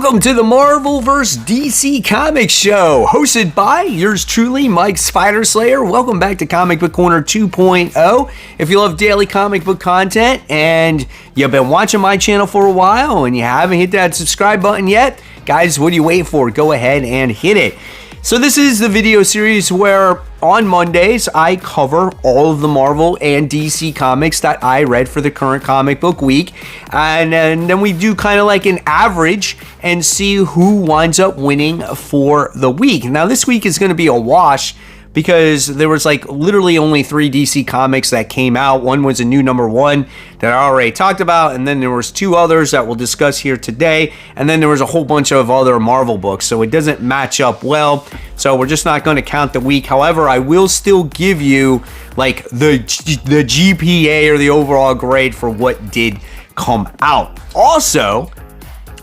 Welcome to the Marvel vs. DC Comics Show, hosted by yours truly, Mike Spider Slayer. Welcome back to Comic Book Corner 2.0. If you love daily comic book content and you've been watching my channel for a while and you haven't hit that subscribe button yet, guys, what are you waiting for? Go ahead and hit it. So this is the video series where on Mondays I cover all of the Marvel and DC comics that I read for the current comic book week, and then we do kind of like an average and see who winds up winning for the week. Now this week is going to be a wash because there was like literally only 3 DC comics that came out. One was a new #1 that I already talked about, and then there was 2 others that we'll discuss here today, and then there was a whole bunch of other Marvel books, so it doesn't match up well, so we're just not going to count the week. However, I will still give you like the GPA or the overall grade for what did come out. Also,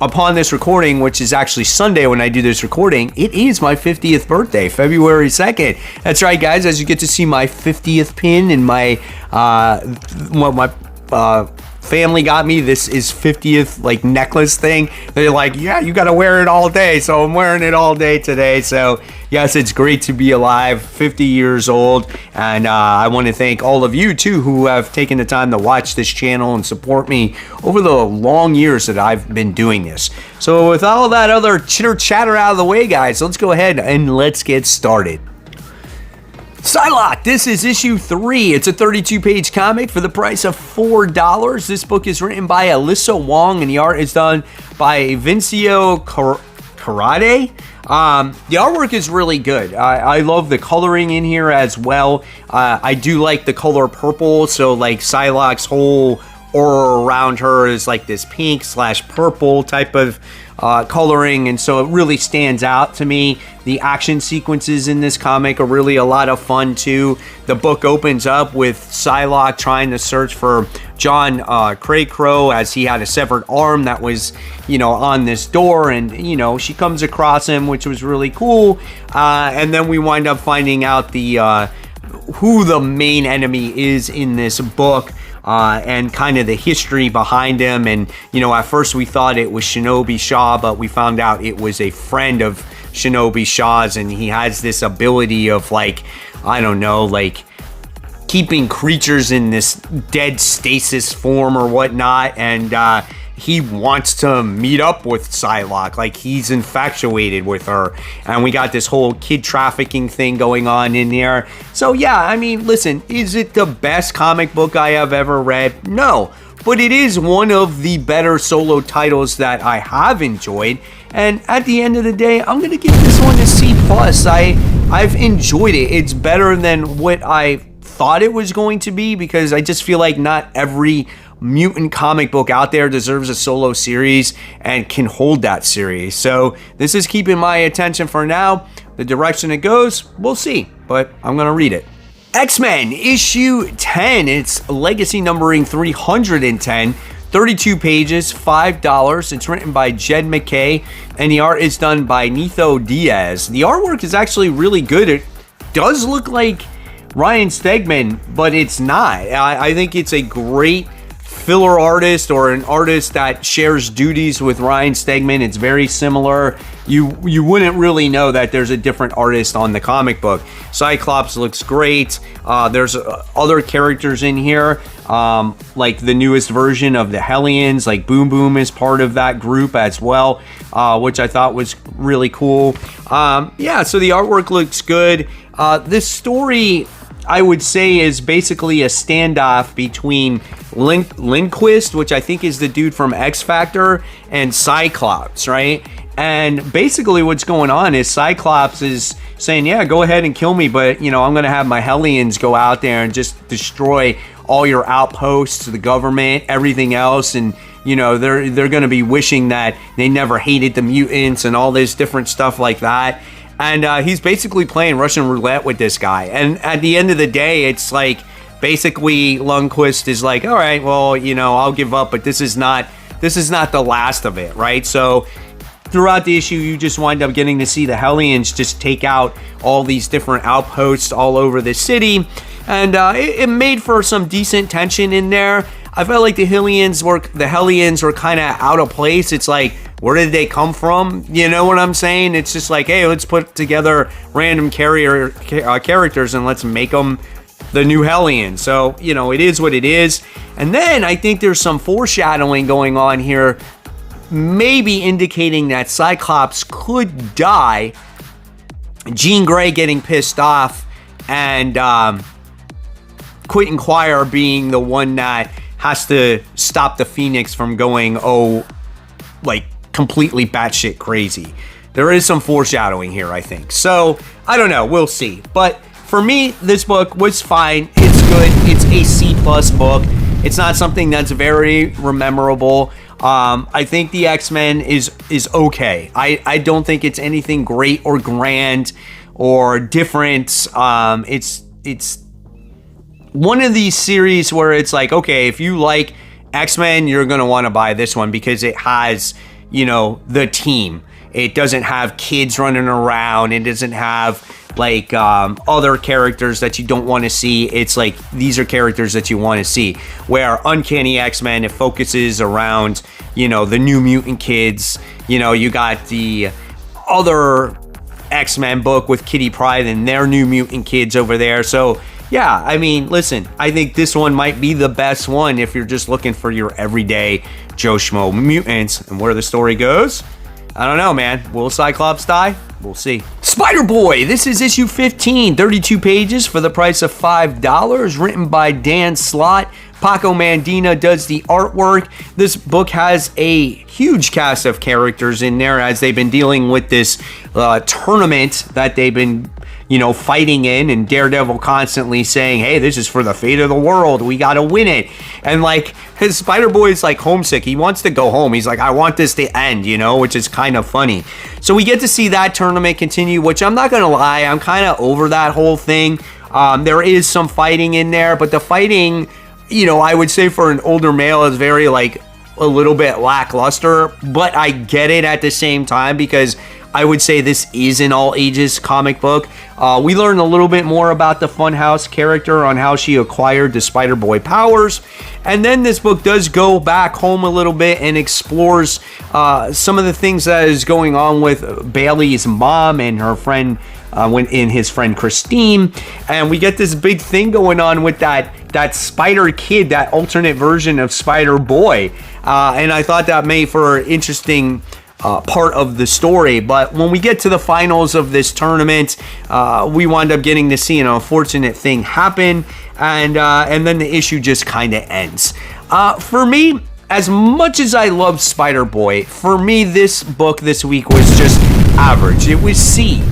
upon this recording, which is actually Sunday when I do this recording, it is my 50th birthday, February 2nd. That's right, guys, as you get to see my 50th pin in my, family got me. This is 50th like necklace thing. They're like, yeah, you got to wear it all day. So I'm wearing it all day today. So yes, it's great to be alive, 50 years old. And I want to thank all of you too who have taken the time to watch this channel and support me over the long years that I've been doing this. So with all that other chitter chatter out of the way, guys, let's go ahead and let's get started. Sidekick, this is issue 3. It's a 32-page comic for the price of $4. This book is written by Alyssa Wong, and the art is done by Vincio Karate. The artwork is really good. I love the coloring in here as well. I do like the color purple, so like Psylocke's whole aura around her is like this pink / purple type of coloring, and so it really stands out to me. The action sequences in this comic are really a lot of fun too. The book opens up with Psylocke trying to search for John Craycrow, as he had a severed arm that was, on this door, and she comes across him, which was really cool. And then we wind up finding out the who the main enemy is in this book. And kind of the history behind him. And, at first we thought it was Shinobi Shaw, but we found out it was a friend of Shinobi Shaw's, and he has this ability of keeping creatures in this dead stasis form or whatnot, and he wants to meet up with Psylocke, like he's infatuated with her, and we got this whole kid trafficking thing going on in there. So yeah, I mean, listen, is it the best comic book I have ever read? No, but it is one of the better solo titles that I have enjoyed, and at the end of the day, I'm gonna give this one a C+. I've enjoyed it. It's better than what I thought it was going to be, because I just feel like not every mutant comic book out there deserves a solo series and can hold that series. So this is keeping my attention for now. The direction it goes, we'll see, but I'm gonna read it. X-Men issue 10. It's legacy numbering 310, 32 pages, $5. It's written by Jed McKay, and the art is done by Nitho Diaz. The artwork is actually really good. It does look like Ryan Stegman, but it's not. I think it's a great filler artist, or an artist that shares duties with Ryan Stegman. It's very similar. You wouldn't really know that there's a different artist on the comic book. Cyclops looks great. There's other characters in here, like the newest version of the Hellions, like Boom Boom is part of that group as well, which I thought was really cool. Yeah, so the artwork looks good. This story, I would say, is basically a standoff between Lindquist, which I think is the dude from X Factor, and Cyclops, right? And basically what's going on is Cyclops is saying, yeah, go ahead and kill me, but, I'm going to have my Hellions go out there and just destroy all your outposts, the government, everything else, and, they're going to be wishing that they never hated the mutants and all this different stuff like that. And he's basically playing Russian roulette with this guy. And at the end of the day, it's like, basically Lundquist is like, all right, well, I'll give up, but this is not the last of it, right? So throughout the issue, you just wind up getting to see the Hellions just take out all these different outposts all over the city. And it made for some decent tension in there. I felt like the Hellions were kind of out of place. It's like Where did they come from? You know what I'm saying? It's just like, hey, let's put together random characters and let's make them the new Hellion. So, you know, it is what it is. And then I think there's some foreshadowing going on here, maybe indicating that Cyclops could die, Jean Grey getting pissed off, and Quentin Quire being the one that has to stop the Phoenix from going, like completely batshit crazy. There is some foreshadowing here, I think. So, I don't know. We'll see. But for me, this book was fine. It's good. It's a C+ book. It's not something that's very memorable. I think the X-Men is okay. I don't think it's anything great or grand or different. It's one of these series where it's like, okay, if you like X-Men, you're going to want to buy this one because it has, you know, the team. It doesn't have kids running around. It doesn't have like other characters that you don't want to see. It's like these are characters that you want to see. Where Uncanny X-Men, it focuses around, you know, the New Mutant kids. You know, you got the other X-Men book with Kitty Pryde and their New Mutant kids over there. So yeah, I mean, listen, I think this one might be the best one if you're just looking for your everyday Joe Schmo mutants. And where the story goes, I don't know, man. Will Cyclops die? We'll see. Spider-Boy. This is issue 15, 32 pages for the price of $5. Written by Dan Slott. Paco Mandina does the artwork. This book has a huge cast of characters in there as they've been dealing with this tournament that they've been, you know, fighting in, and Daredevil constantly saying, hey, this is for the fate of the world. We got to win it. And like, his Spider-Boy is like homesick. He wants to go home. He's like, I want this to end, you know, which is kind of funny. So we get to see that tournament continue, which I'm not going to lie, I'm kind of over that whole thing. There is some fighting in there, but the fighting, you know, I would say for an older male is very like a little bit lackluster, but I get it at the same time because I would say this is an all ages comic book. We learn a little bit more about the Funhouse character on how she acquired the Spider-Boy powers. And then this book does go back home a little bit and explores some of the things that is going on with Bailey's mom and her friend, his friend Christine. And we get this big thing going on with that Spider Kid, that alternate version of Spider-Boy. And I thought that made for an interesting part of the story. But when we get to the finals of this tournament, we wind up getting to see an unfortunate thing happen, and then the issue just kind of ends. For me, as much as I love Spider-Boy, for me this book this week was just average. It was C.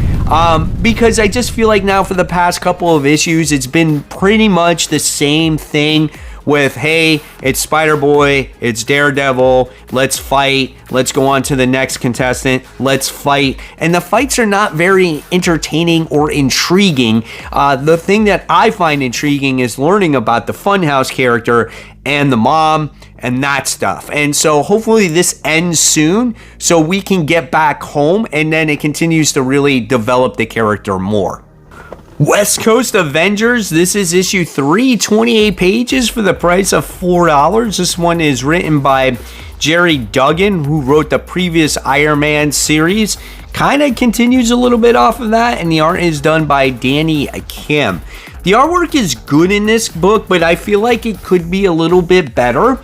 Because I just feel like now for the past couple of issues, it's been pretty much the same thing with, hey, it's Spider-Boy, it's Daredevil, let's fight, let's go on to the next contestant, let's fight. And the fights are not very entertaining or intriguing. The thing that I find intriguing is learning about the Funhouse character and the mom and that stuff. And so hopefully this ends soon so we can get back home and then it continues to really develop the character more. West Coast Avengers, this is issue 3, 28 pages for the price of $4. This one is written by Jerry Duggan, who wrote the previous Iron Man series. Kind of continues a little bit off of that, and the art is done by Danny Kim. The artwork is good in this book, but I feel like it could be a little bit better.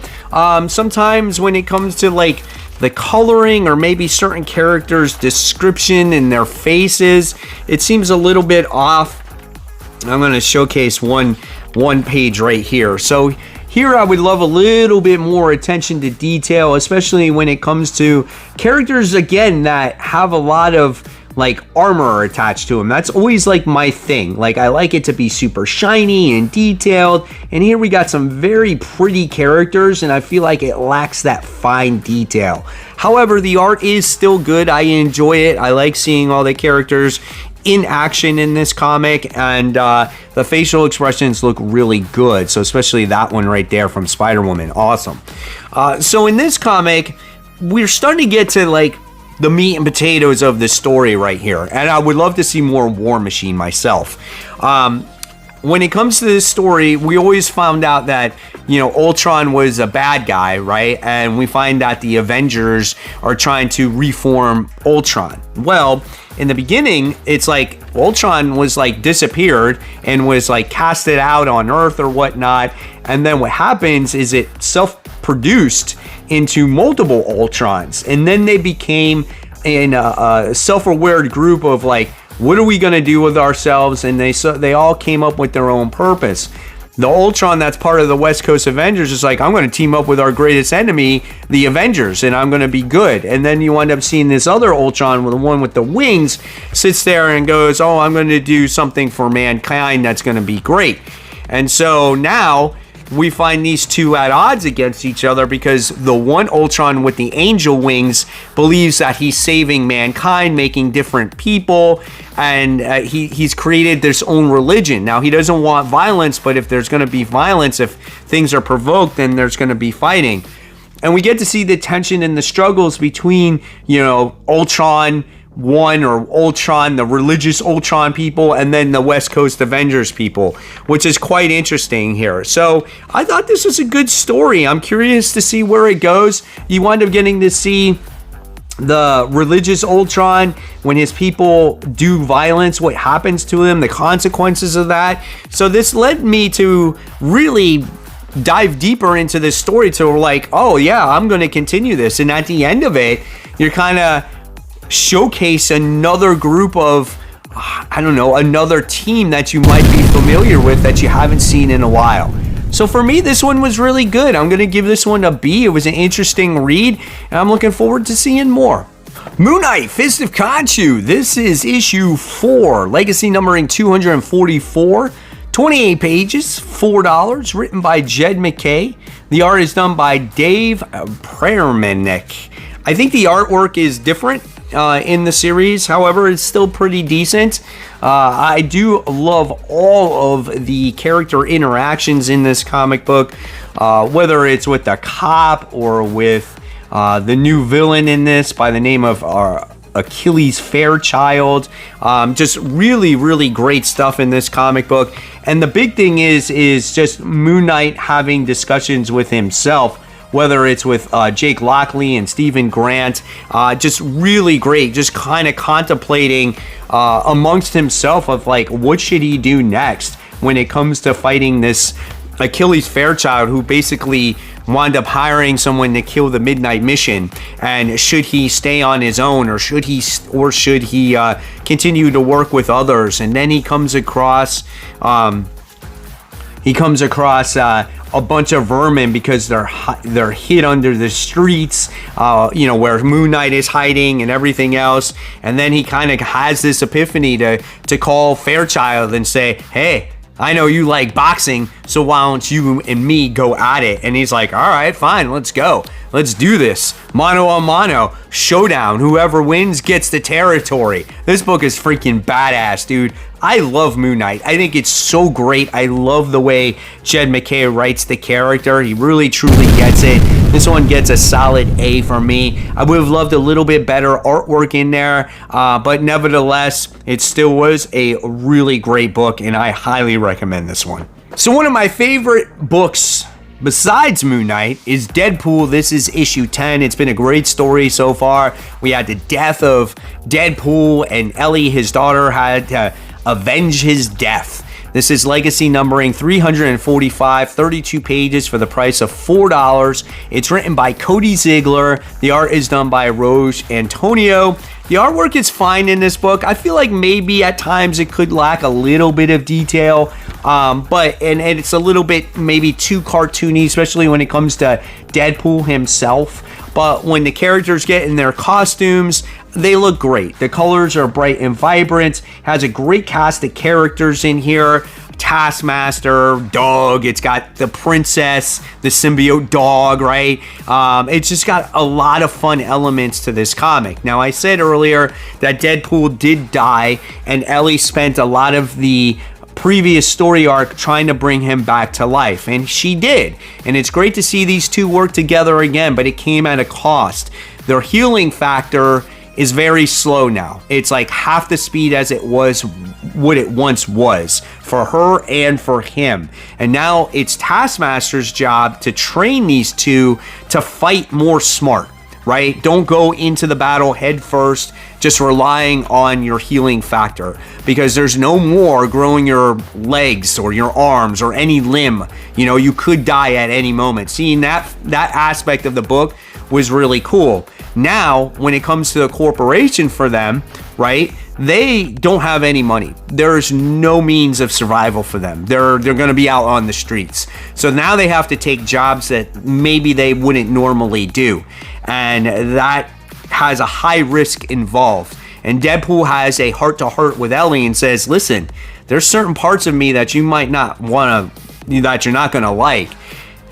Sometimes when it comes to like the coloring or maybe certain characters' description and their faces, it seems a little bit off. I'm going to showcase one page right here. So here I would love a little bit more attention to detail, especially when it comes to characters, again, that have a lot of like armor attached to them. That's always like my thing. Like I like it to be super shiny and detailed. And here we got some very pretty characters, and I feel like it lacks that fine detail. However, the art is still good. I enjoy it. I like seeing all the characters in action in this comic, and the facial expressions look really good. So especially that one right there from Spider-Woman, awesome. So in this comic, we're starting to get to like the meat and potatoes of the story right here, and I would love to see more War Machine myself. when it comes to this story, we always found out that, Ultron was a bad guy, right? And we find that the Avengers are trying to reform Ultron. Well, in the beginning, it's like Ultron was like disappeared and was like casted out on Earth or whatnot. And then what happens is it self-produced into multiple Ultrons. And then they became in a self-aware group of like, what are we going to do with ourselves? And they all came up with their own purpose. The Ultron that's part of the West Coast Avengers is like, I'm going to team up with our greatest enemy, the Avengers, and I'm going to be good. And then you end up seeing this other Ultron, the one with the wings, sits there and goes, oh, I'm going to do something for mankind that's going to be great. And so now we find these two at odds against each other because the one Ultron with the angel wings believes that he's saving mankind, making different people, and he's created this own religion. Now, he doesn't want violence, but if there's going to be violence, if things are provoked, then there's going to be fighting. And we get to see the tension and the struggles between, Ultron 1 or Ultron, the religious Ultron people, and then the West Coast Avengers people, which is quite interesting here. So I thought this was a good story. I'm curious to see where it goes. You wind up getting to see the religious Ultron, when his people do violence, what happens to them, the consequences of that. So this led me to really dive deeper into this story to like, oh yeah, I'm going to continue this. And at the end of it, you're kind of showcase another group of, another team that you might be familiar with that you haven't seen in a while. So for me, this one was really good. I'm going to give this one a B. It was an interesting read, and I'm looking forward to seeing more. Moon Knight, Fist of Khonshu. This is issue 4, legacy numbering 244. 28 pages, $4, written by Jed MacKay. The art is done by Dave Prermanek. I think the artwork is different in the series. However, it's still pretty decent. I do love all of the character interactions in this comic book, whether it's with the cop or with the new villain in this by the name of Achilles Fairchild. Just really, really great stuff in this comic book. And the big thing is just Moon Knight having discussions with himself, whether it's with Jake Lockley and Stephen Grant. Just really great, just kind of contemplating amongst himself of like, what should he do next when it comes to fighting this Achilles Fairchild, who basically wound up hiring someone to kill the Midnight Mission, and should he stay on his own, or should he continue to work with others? And then he comes across a bunch of vermin because they're hid under the streets, where Moon Knight is hiding and everything else. And then he kind of has this epiphany to call Fairchild and say, hey, I know you like boxing, so why don't you and me go at it? And he's like, all right, fine, let's go. Let's do this. Mano a mano, showdown. Whoever wins gets the territory. This book is freaking badass, dude. I love Moon Knight. I think it's so great. I love the way Jed MacKay writes the character. He really, truly gets it. This one gets a solid A for me. I would have loved a little bit better artwork in there, but nevertheless, it still was a really great book, and I highly recommend this one. So one of my favorite books besides Moon Knight is Deadpool. This is issue 10. It's been a great story so far. We had the death of Deadpool, and Ellie, his daughter, had to avenge his death. This is legacy numbering 345, 32 pages for the price of $4. It's written by Cody Ziegler. The art is done by Rose Antonio. The artwork is fine in this book. I feel like maybe at times it could lack a little bit of detail, but it's a little bit maybe too cartoony, especially when it comes to Deadpool himself. But when the characters get in their costumes, they look great. The colors are bright and vibrant. Has a great cast of characters in here. Taskmaster, Dog. It's got the princess, the symbiote dog, right? It's just got a lot of fun elements to this comic. Now, I said earlier that Deadpool did die, and Ellie spent a lot of the previous story arc trying to bring him back to life, and she did. And it's great to see these two work together again, but it came at a cost. Their healing factor is very slow now. It's like half the speed as it was, what it once was, for her and for him. And now it's Taskmaster's job to train these two to fight more smart, right? Don't go into the battle head first, just relying on your healing factor, because there's no more growing your legs or your arms or any limb. You know, you could die at any moment. Seeing that aspect of the book was really cool. Now, when it comes to the corporation for them, right, they don't have any money. There's no means of survival for them. They're going to be out on the streets. So now they have to take jobs that maybe they wouldn't normally do. And that has a high risk involved. And Deadpool has a heart-to-heart with Ellie and says, listen, there's certain parts of me that you might not want to, that you're not going to like.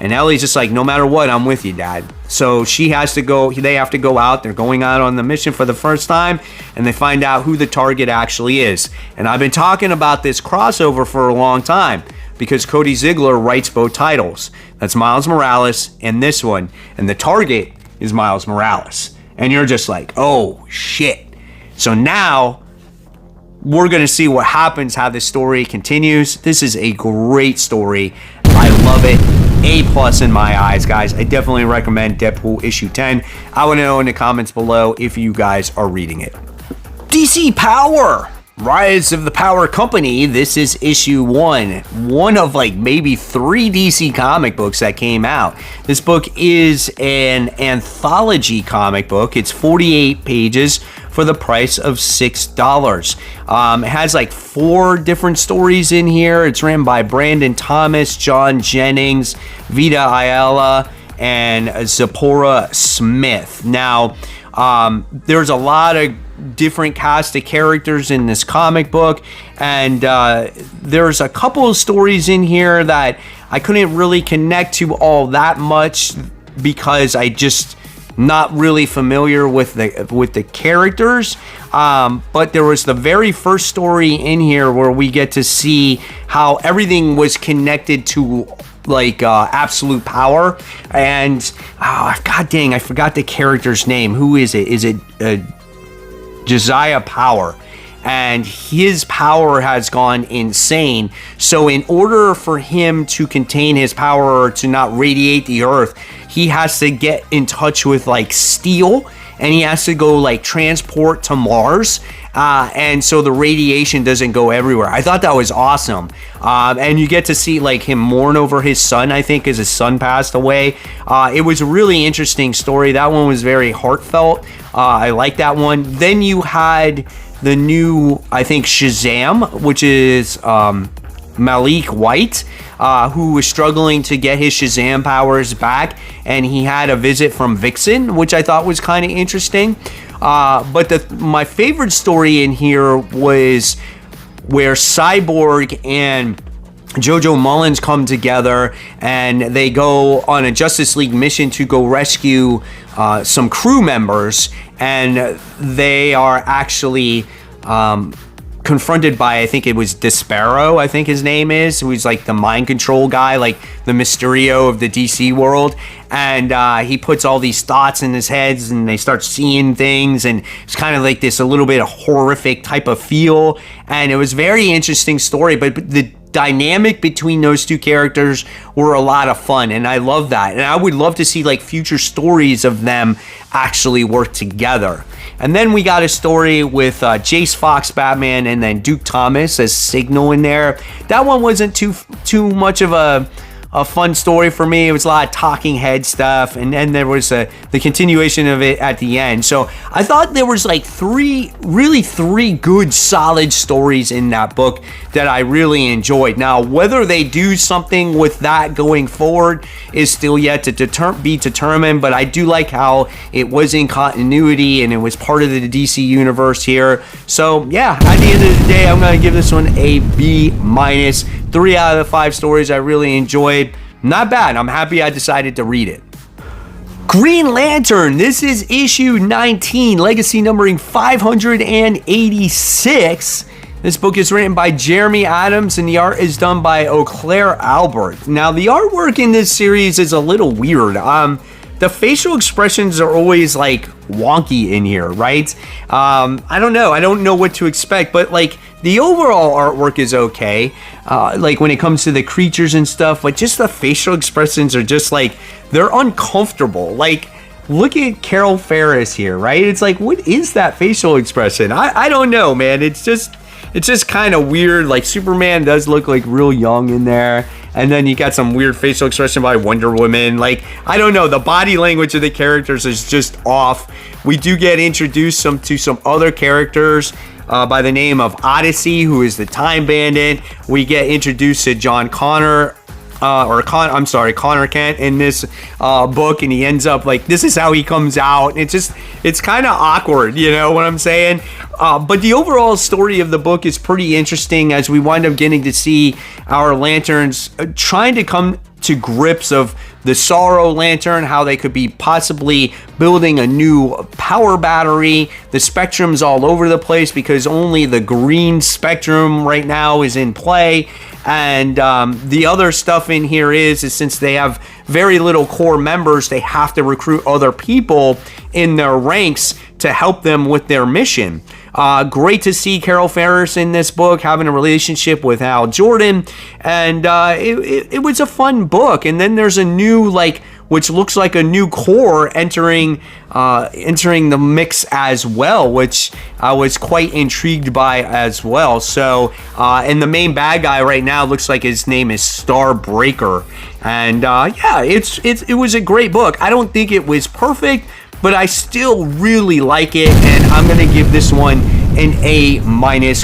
And Ellie's just like, no matter what, I'm with you, Dad. So she has to go, they have to go out. They're going out on the mission for the first time, and they find out who the target actually is. And I've been talking about this crossover for a long time because Cody Ziegler writes both titles. That's Miles Morales and this one. And the target is Miles Morales. And you're just like, oh, shit. So now we're going to see what happens, how this story continues. This is a great story. I love it. A+ in my eyes, guys. I definitely recommend Deadpool issue 10. I want to know in the comments below if you guys are reading it. DC Power! Rise of the Power Company. This is issue 1. One of like maybe 3 DC comic books that came out. This book is an anthology comic book. It's 48 pages for the price of $6. It has like 4 different stories in here. It's written by Brandon Thomas, John Jennings, Vita Ayala, and Zipporah Smith. Now, there's a lot of different cast of characters in this comic book, and there's a couple of stories in here that I couldn't really connect to all that much because I just not really familiar with the characters, but there was the very first story in here where we get to see how everything was connected to like absolute power. And god dang, I forgot the character's name. Who is it? Is it Josiah Power? And his power has gone insane. So in order for him to contain his power or to not radiate the earth, he has to get in touch with like steel, and he has to go like transport to Mars, and so the radiation doesn't go everywhere. I thought that was awesome. And you get to see like him mourn over his son, I think, as his son passed away. It was a really interesting story. That one was very heartfelt. I like that one. Then you had the new, I think, Shazam, which is Malik White, who was struggling to get his Shazam powers back, and he had a visit from Vixen, which I thought was kind of interesting. But my favorite story in here was where Cyborg and Jojo Mullins come together and they go on a Justice League mission to go rescue some crew members, and they are actually confronted by, I think it was Despero, I think his name is, who's like the mind control guy, like the Mysterio of the DC world. And he puts all these thoughts in his heads, and they start seeing things, and it's kind of like this a little bit of horrific type of feel. And it was very interesting story, but the dynamic between those two characters were a lot of fun, and I love that. And I would love to see like future stories of them actually work together. And then we got a story with Jace Fox Batman and then Duke Thomas as Signal in there. That one wasn't too much of a fun story for me. It was a lot of talking head stuff, and then there was the continuation of it at the end. So I thought there was like three good solid stories in that book that I really enjoyed. Now, whether they do something with that going forward is still yet to be determined, but I do like how it was in continuity and it was part of the DC universe here. So yeah, at the end of the day, I'm going to give this one a B-. 3 out of the 5 stories I really enjoyed. Not bad. I'm happy I decided to read it. Green Lantern. This is issue 19, legacy numbering 586. This book is written by Jeremy Adams, and the art is done by Auclair Albert. Now, the artwork in this series is a little weird. the facial expressions are always like wonky in here, right? I don't know what to expect, but like the overall artwork is okay. Like when it comes to the creatures and stuff, but just the facial expressions are just like, they're uncomfortable. Like, look at Carol Ferris here, right? It's like, what is that facial expression? I don't know, man. It's just kind of weird. Like, Superman does look like real young in there. And then you got some weird facial expression by Wonder Woman. Like, I don't know. The body language of the characters is just off. We do get introduced to some other characters by the name of Odyssey, who is the Time Bandit. We get introduced to John Connor. Connor Kent in this book, and he ends up like, this is how he comes out. It's kind of awkward, you know what I'm saying? But the overall story of the book is pretty interesting, as we wind up getting to see our Lanterns trying to come to grips of the Sorrow Lantern, how they could be possibly building a new power battery. The spectrum's all over the place because only the green spectrum right now is in play. And the other stuff in here is since they have very little core members, they have to recruit other people in their ranks to help them with their mission. Great to see Carol Ferris in this book having a relationship with Hal Jordan, and it was a fun book. And then there's a new, like, which looks like a new core entering the mix as well, which I was quite intrigued by as well. So, and the main bad guy right now looks like his name is Starbreaker, and yeah, it was a great book. I don't think it was perfect, but I still really like it, and I'm gonna give this one an A-.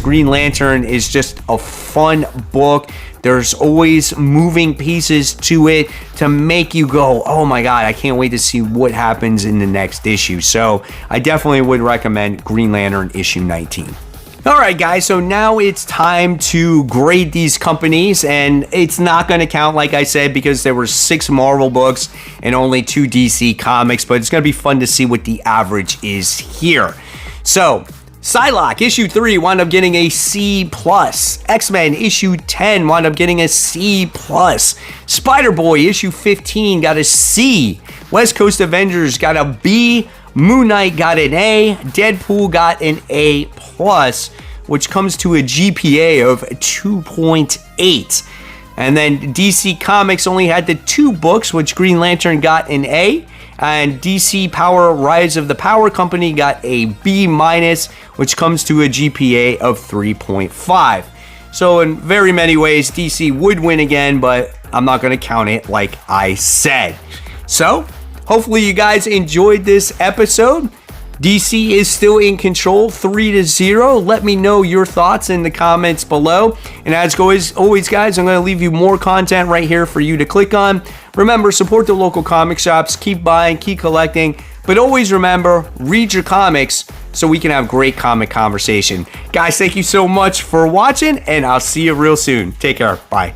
Green Lantern is just a fun book. There's always moving pieces to it to make you go, oh my God, I can't wait to see what happens in the next issue. So I definitely would recommend Green Lantern issue 19. All right, guys, so now it's time to grade these companies, and it's not going to count, like I said, because there were 6 Marvel books and only 2 DC comics, but it's going to be fun to see what the average is here. So, Psylocke issue 3 wound up getting a C+. X-Men issue 10 wound up getting a C+. Spider-Boy issue 15 got a C. West Coast Avengers got a B. Moon Knight got an A. Deadpool got an A+, which comes to a GPA of 2.8. And then DC Comics only had the 2 books, which Green Lantern got an A. And DC Power Rise of the Power Company got a B-, which comes to a GPA of 3.5. So in very many ways, DC would win again, but I'm not going to count it like I said. So, hopefully you guys enjoyed this episode. DC is still in control, 3-0. Let me know your thoughts in the comments below. And as always, guys, I'm going to leave you more content right here for you to click on. Remember, support the local comic shops. Keep buying, keep collecting. But always remember, read your comics so we can have great comic conversation. Guys, thank you so much for watching, and I'll see you real soon. Take care. Bye.